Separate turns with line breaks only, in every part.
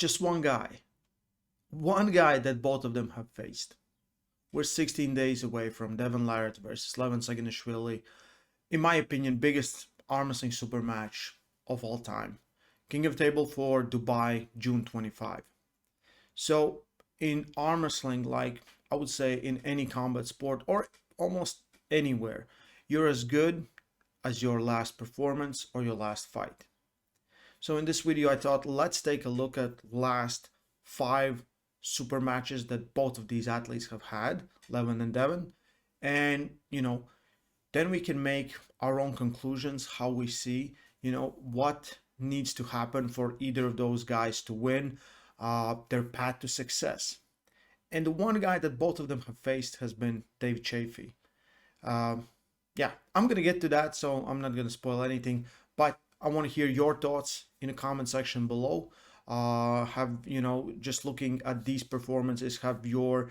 just one guy that both of them have faced. We're 16 days away from Devon Larratt versus Levan Saginashvili. In my opinion, biggest arm wrestling super match of all time. King of Table for Dubai, June 25. So in arm wrestling, like I would say in any combat sport or almost anywhere, you're as good as your last performance or your last fight. So in this video, I thought let's take a look at last 5 super matches that both of these athletes have had, Levan and Devon, and then we can make our own conclusions, how we see, what needs to happen for either of those guys to win, their path to success. And the one guy that both of them have faced has been Dave Chaffee. Yeah, I'm gonna get to that, so I'm not gonna spoil anything, but I want to hear your thoughts in the comment section below. Just looking at these performances, have your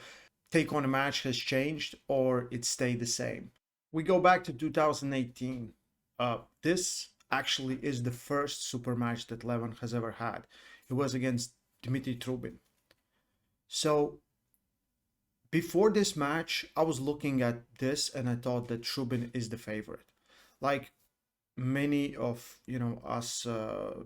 take on the match has changed or it stayed the same? We go back to 2018. This actually is the first super match that Levan has ever had. It was against Dmitry Trubin. So before this match, I was looking at this and I thought that Trubin is the favorite. Like many of us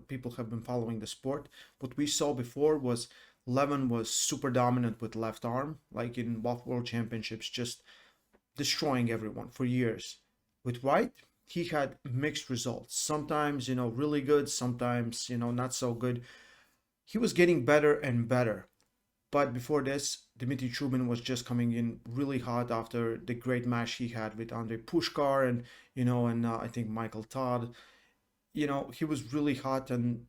people have been following the sport, what we saw before was Levan was super dominant with left arm, like in both world championships, just destroying everyone for years. With right, he had mixed results. Sometimes, really good, sometimes, not so good. He was getting better and better. But before this, Dmitry Trubin was just coming in really hot after the great match he had with Andrei Pushkar and I think Michael Todd. He was really hot, and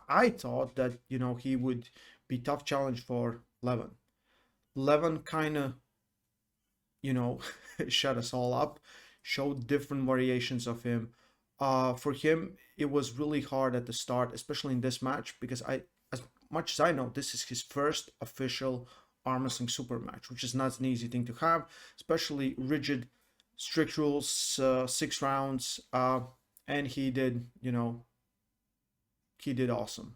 I thought that he would be tough challenge for Levan. Levan kind of shut us all up, showed different variations of him. For him, it was really hard at the start, especially in this match, because as much as I know, this is his first official arm wrestling super match, which is not an easy thing to have, especially rigid, strict rules, 6 rounds, and he did awesome.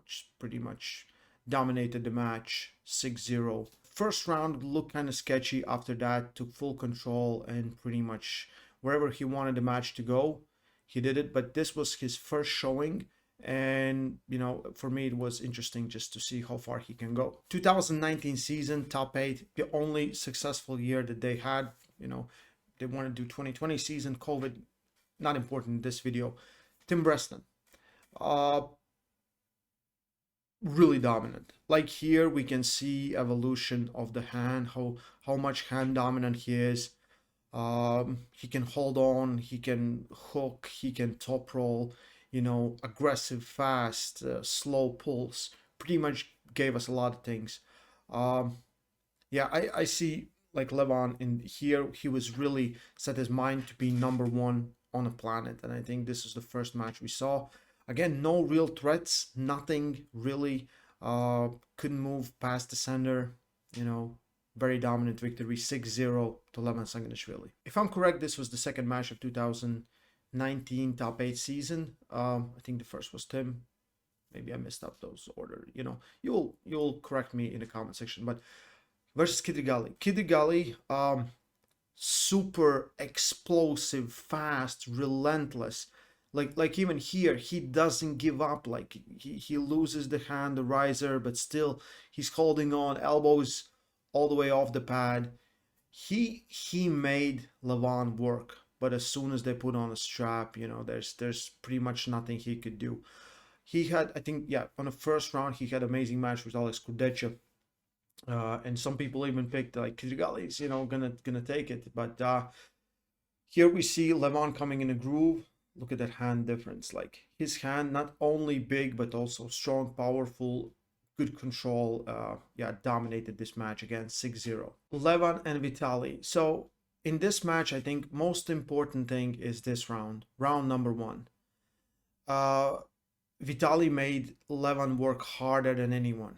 Just pretty much dominated the match, 6-0. First round looked kind of sketchy. After that, took full control and pretty much wherever he wanted the match to go, he did it. But this was his first showing, and for me it was interesting just to see how far he can go. 2019 season, top 8, the only successful year that they had. They want to do 2020 season, COVID, not important in this video. Tim Bresnan, really dominant. Like here we can see evolution of the hand, how much hand dominant he is. He can hold on, he can hook, he can top roll, aggressive, fast, slow pulls. Pretty much gave us a lot of things. Yeah, I see like Levan in here, he was really set his mind to be number 1 on the planet, and I think this is the first match we saw. Again, no real threats, nothing really. Couldn't move past the center, very dominant victory, 6-0 to Levan Saginashvili. If I'm correct, this was the second match of 2019 top 8 season. I think the first was Tim. Maybe I messed up those order. You'll correct me in the comment section. But versus Kydrygali. Kydrygali, super explosive, fast, relentless. Like even here, he doesn't give up. Like he loses the hand, the riser, but still he's holding on, elbows all the way off the pad. He made Levan work, but as soon as they put on a strap, there's pretty much nothing he could do. He had, I think, yeah, on the first round he had amazing match with Alex Cadorette. And some people even picked like Kydrygali's, gonna take it. But here we see Levan coming in a groove. Look at that hand difference. Like his hand, not only big, but also strong, powerful, good control. Yeah, dominated this match again, 6-0. Levan and Vitaly. So in this match, I think most important thing is this round number 1. Vitaly made Levan work harder than anyone.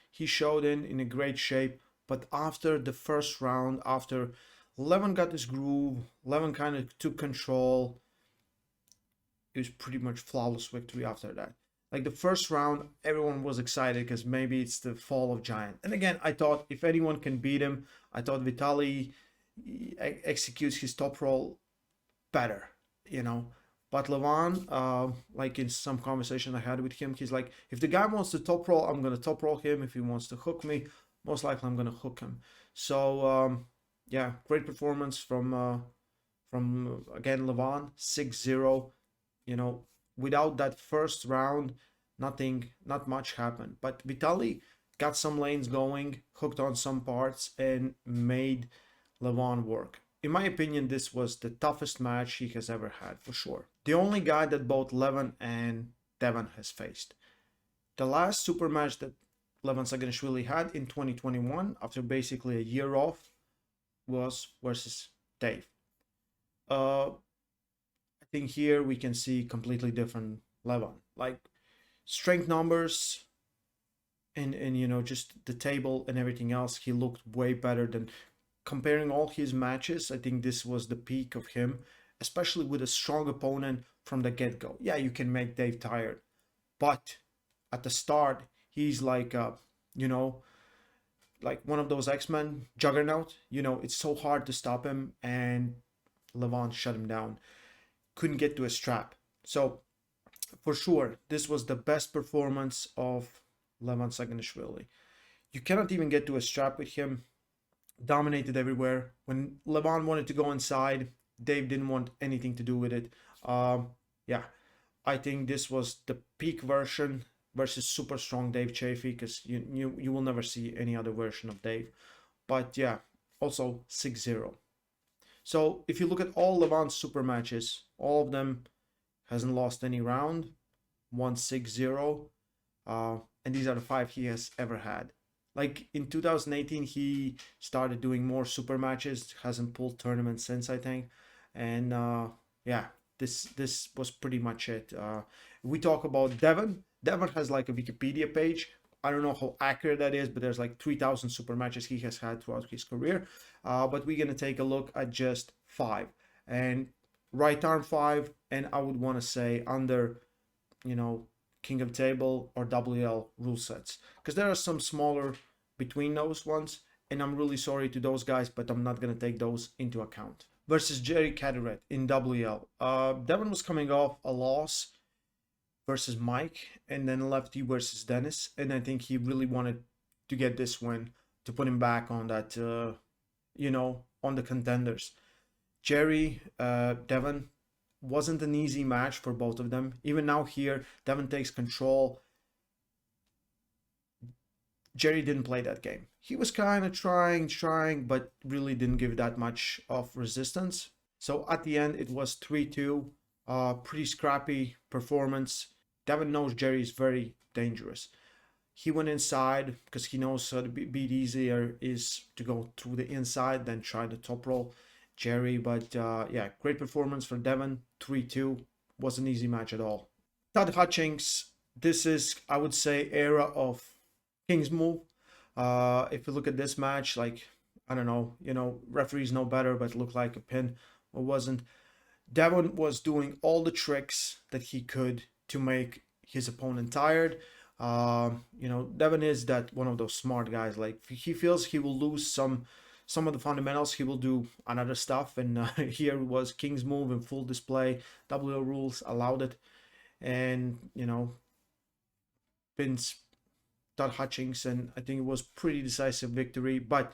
He showed in a great shape, but after the first round, after Levan got his groove, Levan kind of took control. It was pretty much flawless victory after that. Like the first round, everyone was excited because maybe it's the fall of Giant. And again, I thought if anyone can beat him, I thought Vitaly executes his top roll better, you know. But Levan, like in some conversation I had with him, he's like, if the guy wants to top roll, I'm gonna top roll him. If he wants to hook me, most likely I'm gonna hook him. So yeah, great performance from again Levan 6-0. You know, without that first round, not much happened. But Vitaly got some lanes going, hooked on some parts, and made Levan work. In my opinion, this was the toughest match he has ever had, for sure. The only guy that both Levan and Devon has faced. The last super match that Levan Saginashvili had in 2021, after basically a year off, was versus Dave. I think here we can see completely different Levan. Like strength numbers and you know just the table and everything else, he looked way better than comparing all his matches. I think this was the peak of him, especially with a strong opponent from the get-go. Yeah, you can make Dave tired, but at the start, he's like you know, like one of those X-Men juggernaut. You know, it's so hard to stop him, and Levan shut him down. Couldn't get to a strap. So for sure, this was the best performance of Levan Saginashvili. You cannot even get to a strap with him. Dominated everywhere. When Levan wanted to go inside, Dave didn't want anything to do with it. Yeah, I think this was the peak version versus super strong Dave Chaffee, because you will never see any other version of Dave. But yeah, also 6-0. So if you look at all Levan's super matches, all of them hasn't lost any round, won 6-0, and these are the 5 he has ever had. Like in 2018, he started doing more super matches, hasn't pulled tournaments since, I think, and yeah, this was pretty much it. We talk about Devon. Devon has like a Wikipedia page. I don't know how accurate that is, but there's like 3,000 super matches he has had throughout his career. But we're gonna take a look at just 5, and right arm 5, and I would want to say under, you know, King of Table or WL rule sets, because there are some smaller between those ones, and I'm really sorry to those guys, but I'm not gonna take those into account. Versus Jerry Cadorette in WL. Devon was coming off a loss versus Mike, and then lefty versus Dennis, and I think he really wanted to get this win to put him back on that, you know, on the contenders. Jerry, Devon, wasn't an easy match for both of them. Even now here, Devon takes control. Jerry didn't play that game. He was kind of trying, but really didn't give that much of resistance. So at the end, it was 3-2. Pretty scrappy performance. Devon knows Jerry is very dangerous. He went inside because he knows the beat easier is to go through the inside than try the top roll Jerry. But yeah, great performance for Devon. 3-2. Wasn't an easy match at all. Todd Hutchings, this is, I would say, era of King's move. If you look at this match, like, I don't know, you know, referees know better, but it looked like a pin or wasn't. Devon was doing all the tricks that he could to make his opponent tired. You know, Devon is that one of those smart guys. Like, if he feels he will lose some of the fundamentals, he will do another stuff. And here was King's move in full display. WO rules allowed it, and you know, pins Todd Hutchings, and I think it was pretty decisive victory. But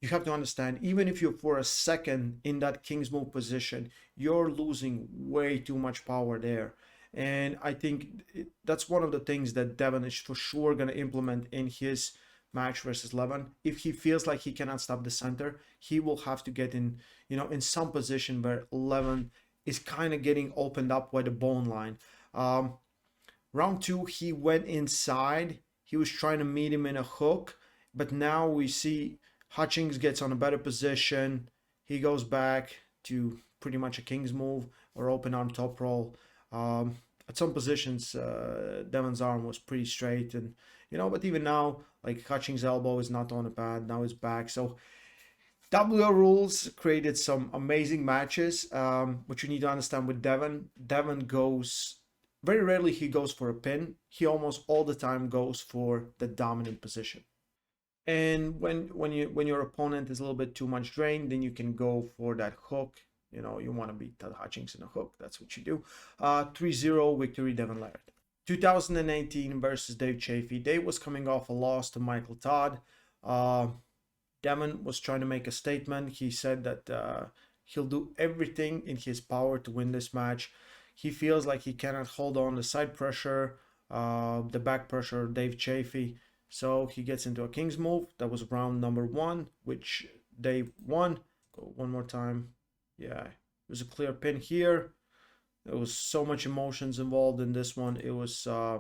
you have to understand, even if you're for a second in that King's move position, you're losing way too much power there. And I think that's one of the things that Devon is for sure going to implement in his match versus Levan. If he feels like he cannot stop the center, he will have to get in, you know, in some position where Levan is kind of getting opened up by the bone line. Round 2, he went inside. He was trying to meet him in a hook, but now we see Hutchings gets on a better position. He goes back to pretty much a King's move or open arm top roll. At some positions, Devon's arm was pretty straight, and you know, but even now, like Hutchings' elbow is not on the pad, now it's back. So WO rules created some amazing matches. What you need to understand with Devon goes very rarely he goes for a pin. He almost all the time goes for the dominant position. And when your opponent is a little bit too much drained, then you can go for that hook. You know, you want to beat Todd Hutchings in a hook. That's what you do. 3-0 victory, Devon Larratt. 2018 versus Dave Chaffee. Dave was coming off a loss to Michael Todd. Devon was trying to make a statement. He said that he'll do everything in his power to win this match. He feels like he cannot hold on the side pressure, the back pressure of Dave Chaffee. So he gets into a King's move. That was round number 1, which Dave won. Go one more time. Yeah, it was a clear pin here. There was so much emotions involved in this one. It was a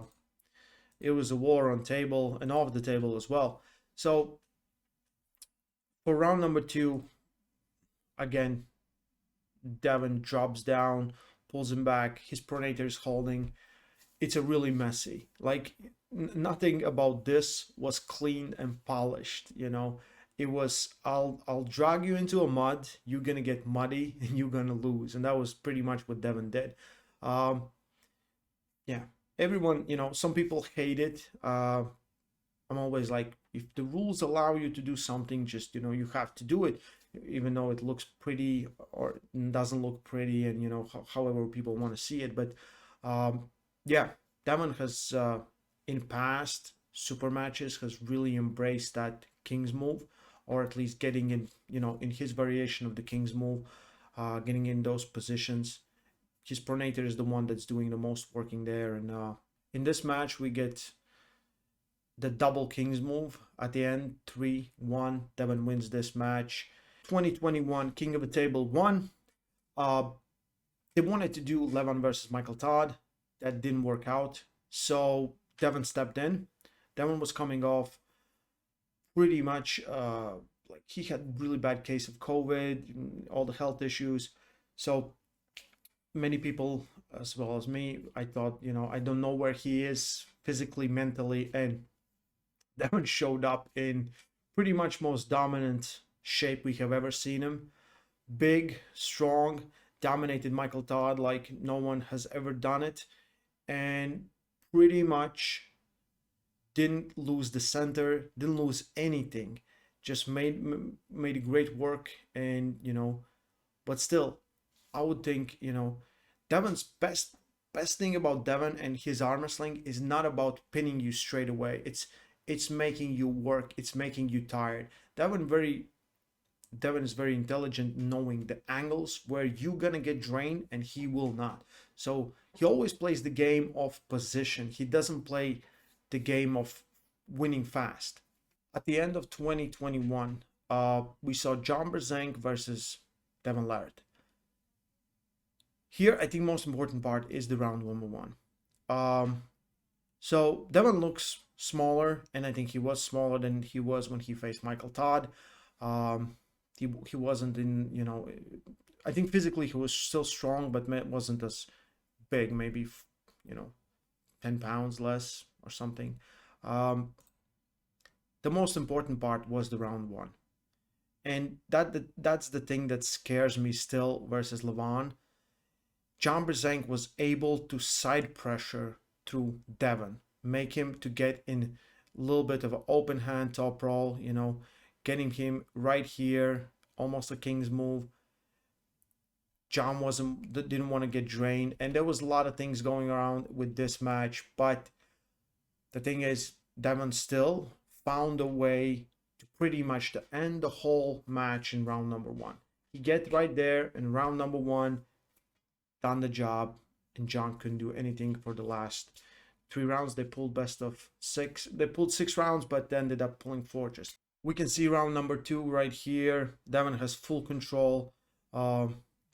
war on table and off the table as well. So for round number 2, again, Devon drops down, pulls him back. His pronator is holding. It's a really messy. Like nothing about this was clean and polished. You know, it was I'll drag you into a mud. You're gonna get muddy and you're gonna lose. And that was pretty much what Devon did. Yeah, everyone. You know, some people hate it. I'm always like, if the rules allow you to do something, just, you know, you have to do it, even though it looks pretty or doesn't look pretty, and, you know, however people want to see it. But yeah, Devon has in past super matches has really embraced that King's move, or at least getting in, you know, in his variation of the King's move, getting in those positions. His pronator is the one that's doing the most working there, and in this match we get the double King's move at the end, 3-1. Devon wins this match. 2021 King of the Table 1. They wanted to do Levan versus Michael Todd. That didn't work out. So Devon stepped in. Devon was coming off pretty much like he had really bad case of COVID, all the health issues. So many people, as well as me, I thought, you know, I don't know where he is physically, mentally, and Devon showed up in pretty much most dominant shape we have ever seen him. Big, strong, dominated Michael Todd like no one has ever done it, and pretty much didn't lose the center, didn't lose anything, just made great work. And, you know, but still, I would think, you know, Devon's best thing about Devon and his arm wrestling is not about pinning you straight away. It's making you work. It's making you tired. Devon is very intelligent, knowing the angles where you're gonna get drained and he will not. So he always plays the game of position. He doesn't play the game of winning fast. At the end of 2021, we saw John Brzenk versus Devon Larratt. Here, I think most important part is the round number 1. So Devon looks smaller, and I think he was smaller than he was when he faced Michael Todd. He wasn't in, you know, I think physically he was still strong, but wasn't as big, maybe, you know, 10 pounds less or something. The most important part was the round 1. And that's the thing that scares me still versus Levan. John Brzenk was able to side pressure through Devon, make him to get in a little bit of an open hand top roll, you know, getting him right here, almost a King's move. John didn't want to get drained, and there was a lot of things going around with this match. But the thing is, Devon still found a way to pretty much to end the whole match in round number 1. He get right there in round number 1, done the job, and John couldn't do anything for the last 3 rounds. They pulled best of 6. They pulled 6 rounds, but they ended up pulling 4. Just we can see round number 2 right here. Devon has full control.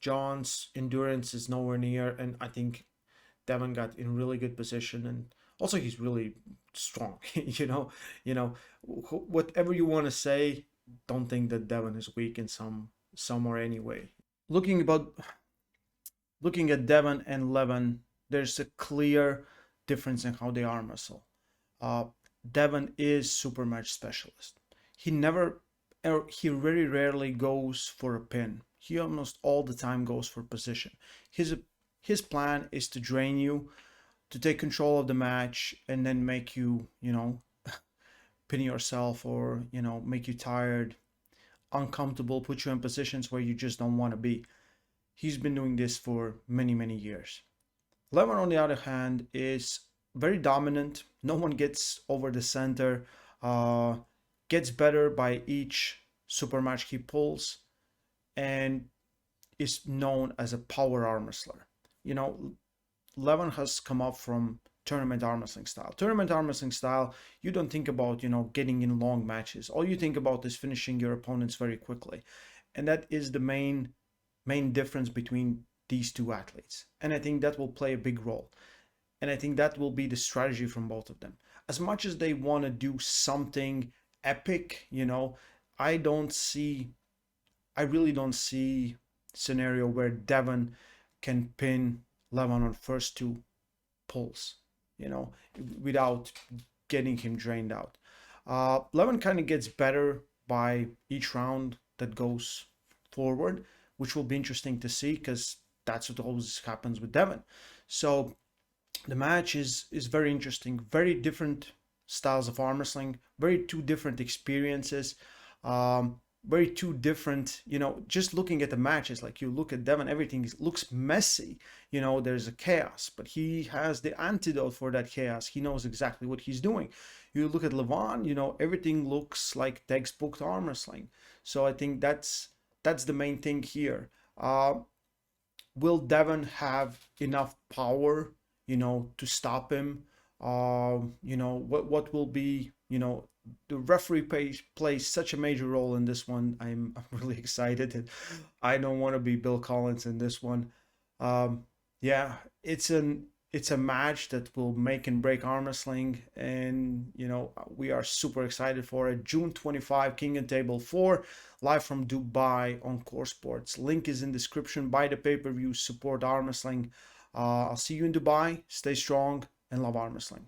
John's endurance is nowhere near, and I think Devon got in really good position, and also he's really strong. you know, whatever you want to say, don't think that Devon is weak in somewhere anyway. Looking at Devon and Levan, there's a clear difference in how they arm wrestle. Devon is super match specialist. He very rarely goes for a pin. He almost all the time goes for position. His plan is to drain you, to take control of the match and then make you, pin yourself, or, make you tired, uncomfortable, put you in positions where you just don't want to be. He's been doing this for many, many years. Levan, on the other hand, is very dominant. No one gets over the center, uh, gets better by each super match he pulls, and is known as a power arm wrestler. You know, Levan has come up from tournament arm wrestling style. Tournament arm wrestling style, you don't think about, getting in long matches. All you think about is finishing your opponents very quickly. And that is the main difference between these two athletes. And I think that will play a big role. And I think that will be the strategy from both of them. As much as they want to do something epic, I don't see I really don't see scenario where Devon can pin Levan on first two pulls, you know, without getting him drained out. Levan kind of gets better by each round that goes forward, which will be interesting to see because that's what always happens with Devon. So the match is very interesting, very different styles of arm wrestling, very two different experiences. Very two different, just looking at the matches, like you look at Devon, everything looks messy, there's a chaos, but he has the antidote for that chaos. He knows exactly what he's doing. You look at Levan, everything looks like textbook arm wrestling. So I think that's the main thing here. Will Devon have enough power, to stop him? What will be, the referee plays such a major role in this one. I'm really excited, and I don't want to be Bill Collins in this one. Yeah, it's a match that will make and break arm wrestling, and we are super excited for it. June 25, King and Table 4, live from Dubai on Core Sports. Link is in description. Buy the pay-per-view, support arm wrestling. I'll see you in Dubai. Stay strong and love arm wrestling.